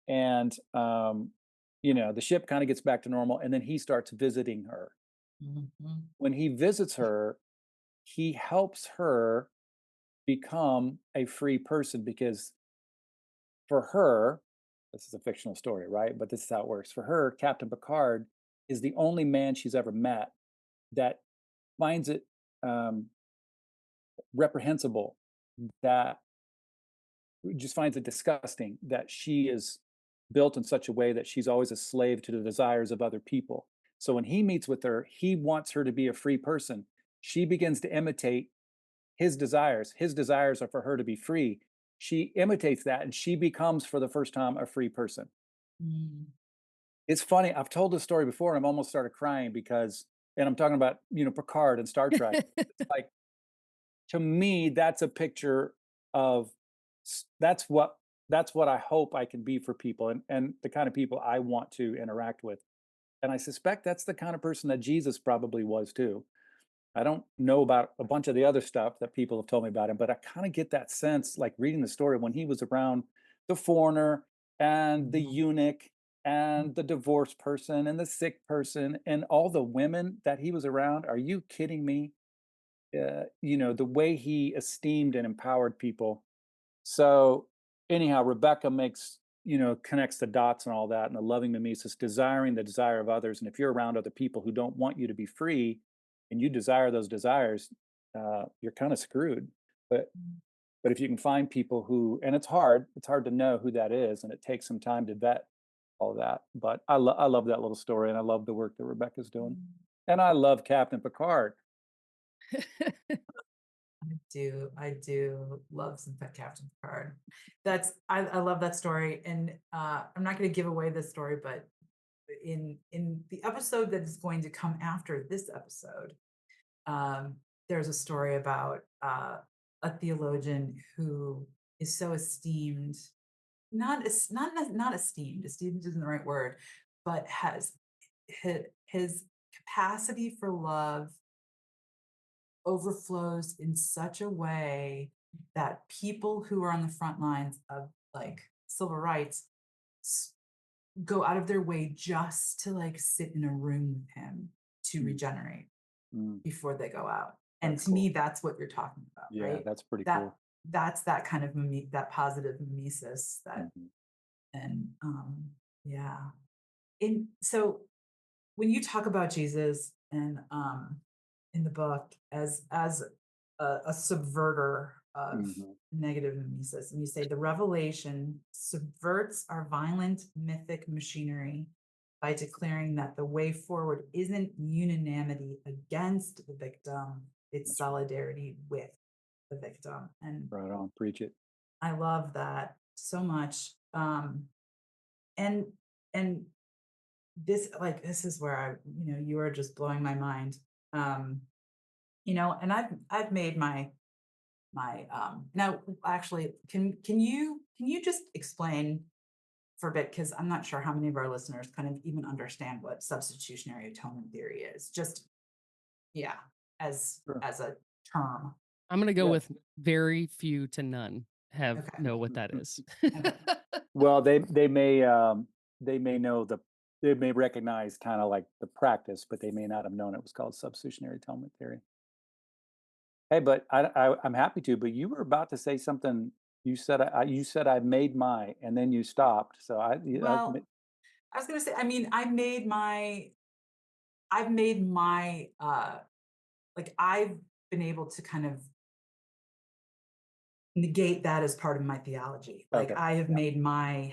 and the ship kind of gets back to normal. And then he starts visiting her. Mhm. When he visits her, he helps her become a free person because for her, this is a fictional story, right? But this is how it works. For her, Captain Picard is the only man she's ever met that finds it um, reprehensible, that just finds it disgusting that she is built in such a way that she's always a slave to the desires of other people. So when he meets with her, he wants her to be a free person. She begins to imitate his desires. His desires are for her to be free. She imitates that and she becomes, for the first time, a free person. Mm. It's funny. I've told this story before and I'm almost started crying because, and I'm talking about, Picard and Star Trek. It's like, to me, that's a picture of s- that's what that's what I hope I can be for people and the kind of people I want to interact with. And I suspect that's the kind of person that Jesus probably was too. I don't know about a bunch of the other stuff that people have told me about him, but I kind of get that sense, like reading the story, when he was around the foreigner and the Mhm. eunuch and the divorced person and the sick person and all the women that he was around. Are you kidding me? The way he esteemed and empowered people. So anyhow, Rebecca connects the dots and all that, and the loving mimesis, desiring the desire of others. And if you're around other people who don't want you to be free, and you desire those desires, you're kind of screwed. But if you can find people who, and it's hard to know who that is, and it takes some time to vet all that. But I love that little story, and I love the work that Rebecca's doing, Mm. and I love Captain Picard. I do love some Pet Captain Picard. I love that story, and I'm not going to give away this story, but in the episode that is going to come after this episode, um, there's a story about a theologian who is so esteemed, not esteemed. Esteemed isn't the right word, but has his capacity for love overflows in such a way that people who are on the front lines of like civil rights go out of their way just to like sit in a room with him to regenerate before they go out. And That's to me, cool. that's what you're talking about, Yeah, right? that's pretty That cool. that's that kind of that positive mimesis that Mhm. and yeah. And so when you talk about Jesus and in the book as a subverter of Mhm. negative mimesis, and you say the revelation subverts our violent mythic machinery by declaring that the way forward isn't unanimity against the victim, it's That's solidarity with the victim. And right on. Preach it. I love that so much. And and this is where you are just blowing my mind. Um, and I've made my now actually can you just explain for a bit, because I'm not sure how many of our listeners kind of even understand what substitutionary atonement theory is. Just yeah, Sure. as a term. I'm gonna go Yeah. with very few to none have Okay. know what that is. Okay. Well, they may know they may recognize kind of like the practice, but they may not have known it was called substitutionary atonement theory. Hey, but I'm happy to. But you were about to say something. You said I made my, and then you stopped. So Well, I was gonna say, I mean, I've made my like I've been able to kind of negate that as part of my theology. Like okay. I have Yeah, made my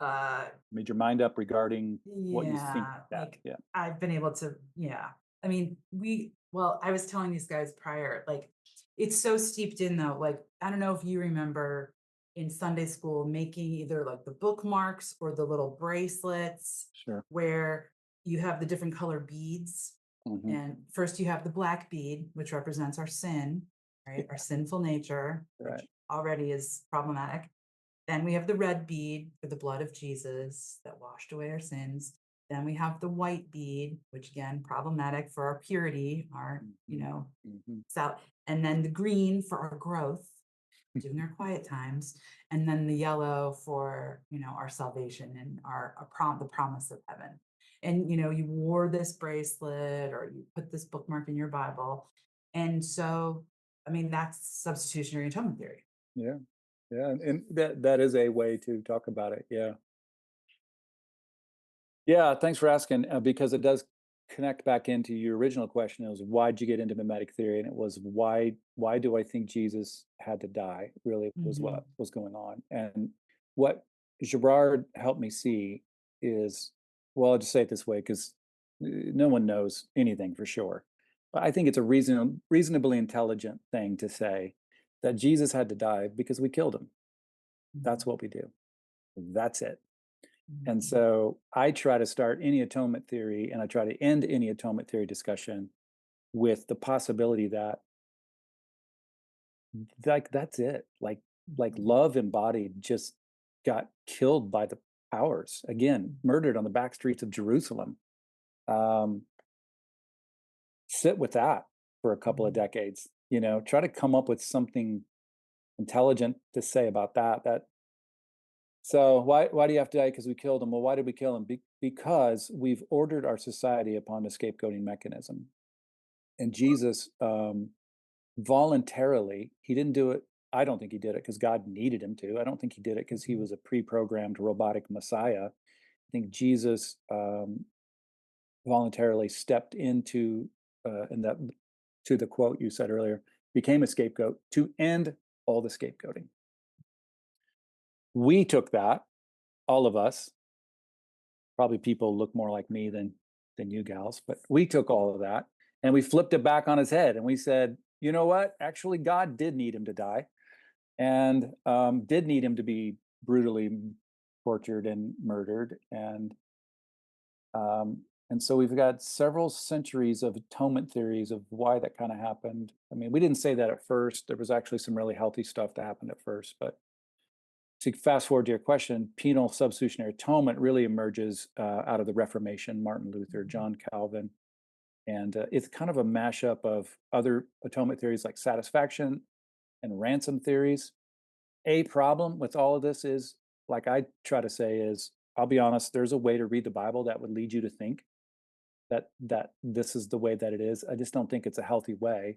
uh made your mind up regarding what you think yeah, that. like Yeah, I've been able to, yeah. I mean, I was telling these guys prior, like it's so steeped in though. Like, I don't know if you remember in Sunday school making either like the bookmarks or the little bracelets sure. where you have the different color beads. Hmm. And first you have the black bead, which represents our sin, right? Our Yeah, sinful nature, which right. already is problematic. Then we have the red bead for the blood of Jesus that washed away our sins. Then we have the white bead, which again, problematic for our purity, our, Hmm. Hmm. and then the green for our growth, during our quiet times, and then the yellow for, our salvation and the promise of heaven. And, you wore this bracelet or you put this bookmark in your Bible. And so, I mean, that's substitutionary atonement theory. Yeah, yeah, and that is a way to talk about it. Yeah. Yeah, thanks for asking, because it does connect back into your original question. It was why'd you get into mimetic theory, and it was why do I think Jesus had to die? Really was Hmm. what was going on, and what Girard helped me see is, well, I'll just say it this way because no one knows anything for sure, but I think it's a reasonably intelligent thing to say that Jesus had to die because we killed him. That's what we do. That's it. And Mhm. so I try to start any atonement theory and I try to end any atonement theory discussion with the possibility that like that's it. Like Mhm. love embodied just got killed by the powers. Again, murdered on the back streets of Jerusalem. Um, sit with that for a couple of Mhm. decades, try to come up with something intelligent to say about that. So why do you have to die? Because we killed him. Well, why did we kill him? Because we've ordered our society upon a scapegoating mechanism. And Jesus voluntarily, he didn't do it. I don't think he did it because God needed him to. I don't think he did it because he Mhm. was a pre-programmed robotic Messiah. I think Jesus voluntarily stepped into and that to the quote you said earlier, became a scapegoat to end all the scapegoating. We took that, all of us, probably people look more like me than you gals, but we took all of that and we flipped it back on his head and we said, you know what? Actually, God did need him to die and did need him to be brutally tortured and murdered, um, and so we've got several centuries of atonement theories of why that kind of happened. I mean, we didn't say that at first. There was actually some really healthy stuff that happened at first, but to fast forward to your question, penal substitutionary atonement really emerges out of the Reformation, Martin Luther, John Calvin, And it's kind of a mashup of other atonement theories like satisfaction and ransom theories. A problem with all of this is, like I try to say, is I'll be honest, there's a way to read the Bible that would lead you to think that this is the way that it is. I just don't think it's a healthy way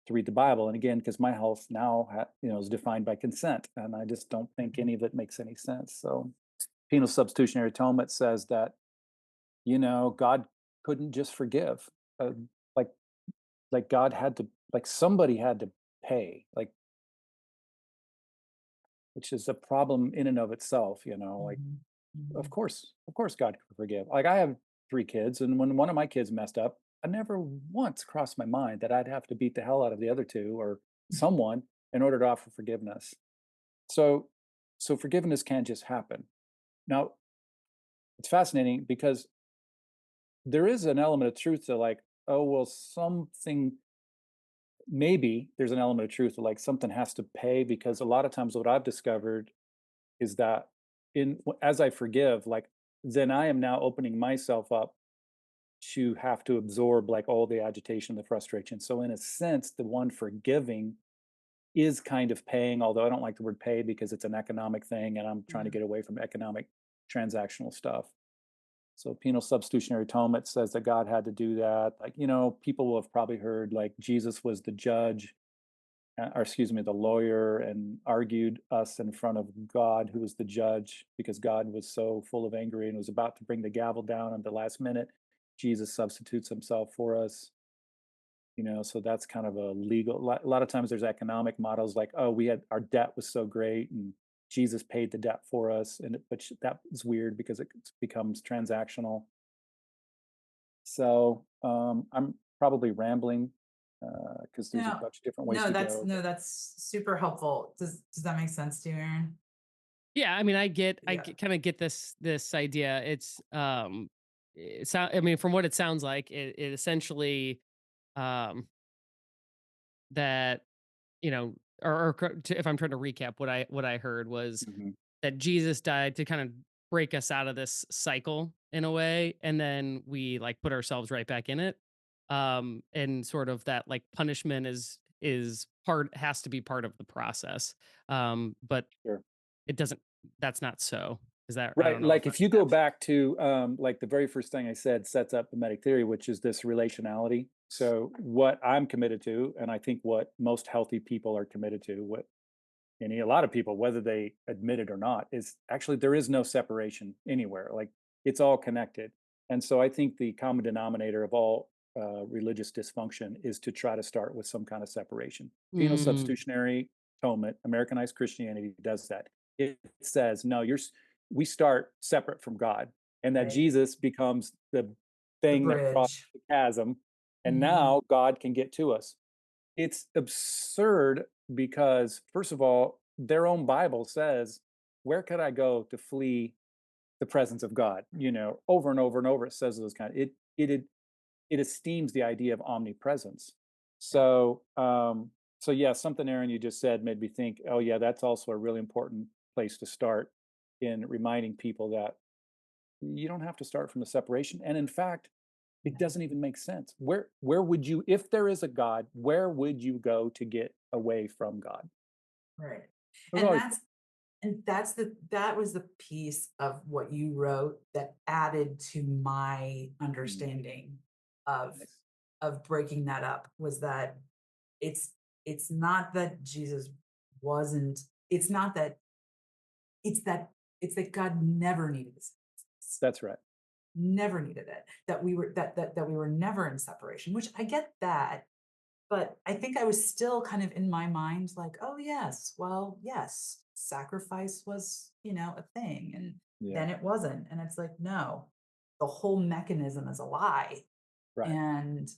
to read the Bible. And again, because my health now, is defined by consent, and I just don't think any of it makes any sense. So, penal substitutionary atonement says that God couldn't just forgive, like God had to, like somebody had to pay, like, which is a problem in and of itself. Like Mhm. of Mhm. course, God can forgive. Like I have 3 kids, and when one of my kids messed up, I never once crossed my mind that I'd have to beat the hell out of the other two or someone in order to offer forgiveness. So, so forgiveness can just happen. Now, it's fascinating because there is an element of truth to, like, oh well, something, maybe there's an element of truth to, like, something has to pay, because a lot of times what I've discovered is that as I forgive, like, then I am now opening myself up to have to absorb, like, all the agitation, the frustration. So in a sense, the one forgiving is kind of paying, although I don't like the word pay because it's an economic thing and I'm trying to Yeah. get away from economic transactional stuff. So penal substitutionary atonement says that God had to do that. Like, people will have probably heard, like, Jesus was the judge, or excuse me, the lawyer, and argued us in front of God, who was the judge, because God was so full of anger and was about to bring the gavel down at the last minute. Jesus substitutes himself for us. So that's kind of a legal. A lot of times there's economic models like, oh, we had, our debt was so great and Jesus paid the debt for us, but that is weird because it becomes transactional. So I'm probably rambling because there's a No, bunch of different ways no, to that's go. no, that's super helpful. Does that make sense to you, Aaron? Yeah, I mean, I Yeah. kind of get this idea. I mean, from what it sounds like, it essentially um that if I'm trying to recap, what I heard was Mhm. that Jesus died to kind of break us out of this cycle in a way, and then we like put ourselves right back in it. And sort of that like punishment is part has to be part of the process. But Sure. it doesn't that's not so. Is that I Right. don't know Like if if you go that's back to like the very first thing I said sets up the Mimetic Theory, which is this relationality. So what I'm committed to, and I think what most healthy people are committed to, what a lot of people, whether they admit it or not, is actually there is no separation anywhere. Like it's all connected. And so I think the common denominator of all religious dysfunction is to try to start with some kind of separation. Penal mm, substitutionary atonement, Americanized Christianity does that. It says, no, we start separate from God, and that Right. Jesus becomes the The thing that crosses bridge. the chasm, and Hmm. now God can get to us. It's absurd because, first of all, their own Bible says, "Where could I go to flee the presence of God?" Over and over and over, it says those kind. It esteems the idea of omnipresence. Yeah. So yeah, something, Aaron, you just said made me think. Oh yeah, that's also a really important place to start in reminding people that you don't have to start from a separation. And in fact, it Yeah. doesn't even make sense. Where would you, if there is a God, where would you go to get away from God? Right. There's And always that was the piece of what you wrote that added to my mm, understanding of nice. breaking that up, was that it's it's not that Jesus wasn't it's not that it's that it's that God never needed this. That's right. Never needed it. That we were that we were never in separation, which I get that. But I think I was still kind of in my mind like, "Oh, yes. Well, yes, sacrifice was, a thing, and Yeah, then it wasn't." And it's like, "No, the whole mechanism is a lie." right. And,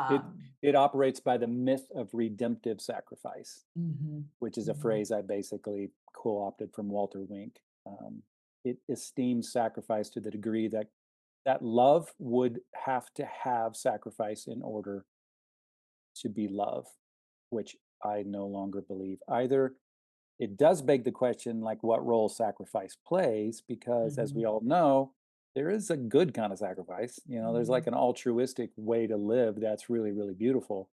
It um it operates by the myth of redemptive sacrifice, mhm, which is a mhm, phrase I basically co-opted from Walter Wink. It esteems sacrifice to the degree that love would have to have sacrifice in order to be love, which I no longer believe. Either it does beg the question, like, what role sacrifice plays, because as we mhm, all know, there is a good kind of sacrifice. You know, there's like Mhm. an altruistic way to live that's really, really beautiful.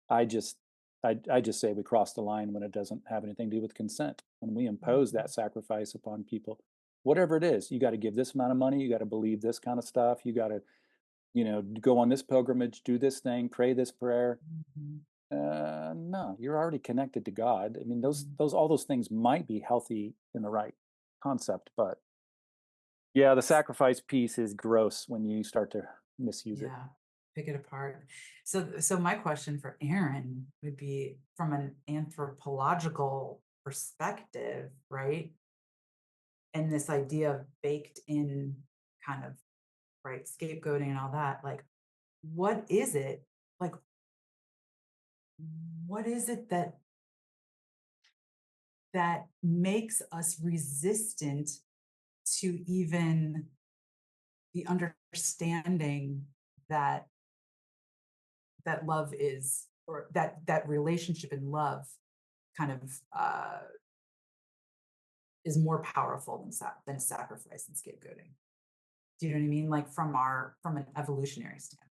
I just I just say we cross the line when it doesn't have anything to do with consent. When we impose Mhm. that sacrifice upon people, whatever it is, you got to give this amount of money, you got to believe this kind of stuff, you got to, go on this pilgrimage, do this thing, pray this prayer. Mhm. No, you're already connected to God. I mean, those Mhm. those all those things might be healthy in the right concept, but yeah, the sacrifice piece is gross when you start to misuse it. Yeah, pick it apart. So my question for Erin would be from an anthropological perspective, right? And this idea of baked in kind of right scapegoating and all that, like what is it? Like what is it that makes us resistant to even the understanding that love is, or that relationship in love kind of is more powerful than sacrifice and scapegoating. Do you know what I mean? Like from an evolutionary standpoint.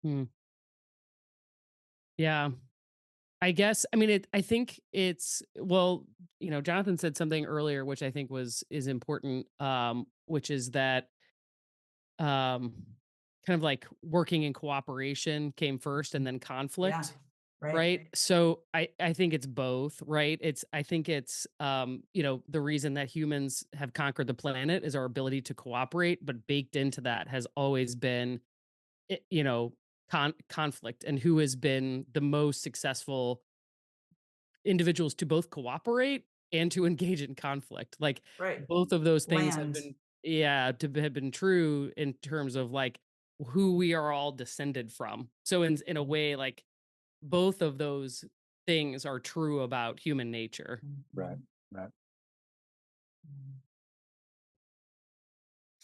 Hmm. Yeah. I guess I mean I think it's well, Jonathan said something earlier which I think is important, which is that um kind of like working in cooperation came first and then Yeah, conflict, right. right? So I think it's both, right? I think it's the reason that humans have conquered the planet is our ability to cooperate, but baked into that has always been i- you know conflict, and who has been the most successful individuals to both cooperate and to engage in conflict. Like Right. both of those things have Land. been, yeah, to have been true in terms of like who we are all descended from. So in a way, like both of those things are true about human nature. Right, Mhm, right. mhm.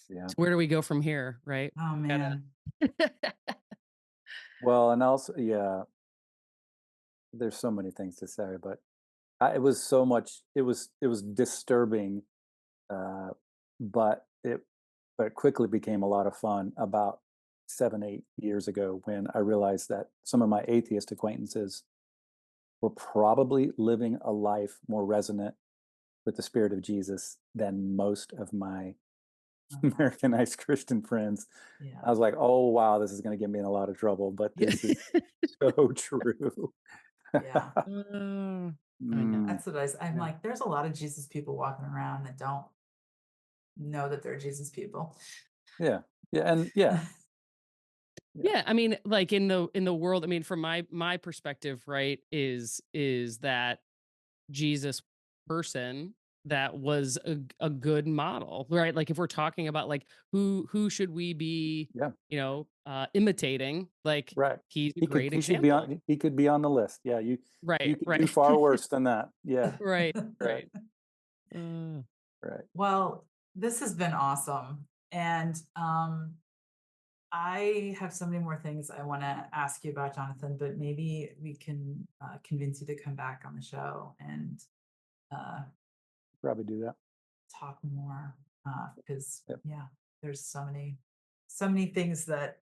Yeah. So where do we go from here, right? Oh Gotta man. Well, and also, yeah, there's so many things to say, but it was so much. It was disturbing, uh, but it quickly became a lot of fun about 7, 8 years ago when I realized that some of my atheist acquaintances were probably living a life more resonant with the spirit of Jesus than most of my Uh-huh. Americanized Christian friends. Yeah. I was like, "Oh, wow, this is gonna get me in a lot of trouble," but Yeah. this is so true. Yeah. I know. Mm, That's what I'm yeah, like, there's a lot of Jesus people walking around that don't know that they're Jesus people. yeah, yeah, and yeah, yeah, Yeah, I mean, like in the world, I mean, from my perspective, right, is that Jesus person that was a good model, right? Like if we're talking about like who should we be, yeah, imitating, like right. he's a He could great he should be example. on he could be on the list. Yeah, you Right, could do right. far worse than that. Yeah, Right, right, right. Uh, right. Well, this has been awesome. And I have so many more things I want to ask you about, Jonathan, but maybe we can convince you to come back on the show and uh, Probably do that. talk more. Because Yep. yeah, there's so many things that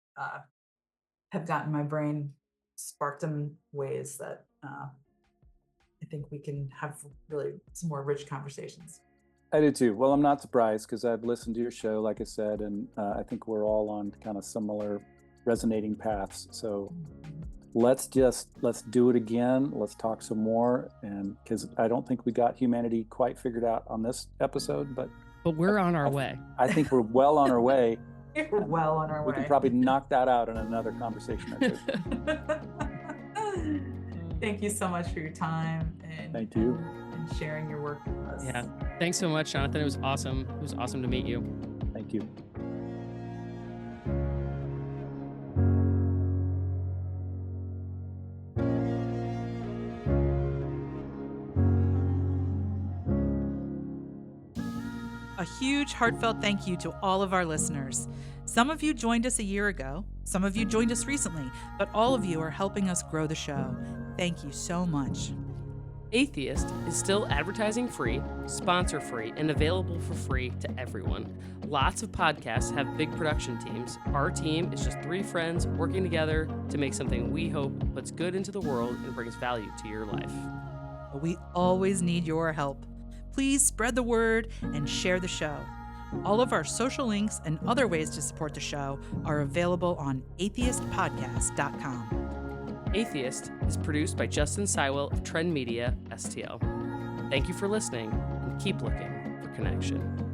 have gotten my brain sparked in ways that I think we can have really some more rich conversations. I do too. Well, I'm not surprised because I've listened to your show, like I said, and I think we're all on kind of similar resonating paths. So Mhm. let's do it again. Let's talk some more, and because I don't think we got humanity quite figured out on this episode, but but I, we're on our I, way. I think we're well on our way, We're and well on our we can way. probably knock that out in another conversation or two. Thank you so much for your time Thank you. and sharing your work with us. Yeah. Thanks so much, Jonathan. It was awesome. It was awesome to meet you. Thank you. A huge heartfelt thank you to all of our listeners. Some of you joined us a year ago, some of you joined us recently, but all of you are helping us grow the show. Thank you so much. Atheist is still advertising free, sponsor free, and available for free to everyone. Lots of podcasts have big production teams. Our team is just 3 friends working together to make something we hope puts good into the world and brings value to your life. But we always need your help. Please spread the word and share the show. All of our social links and other ways to support the show are available on atheistpodcast.com. Atheist is produced by Justin Seiwell of Trend Media, STL. Thank you for listening, and keep looking for connection.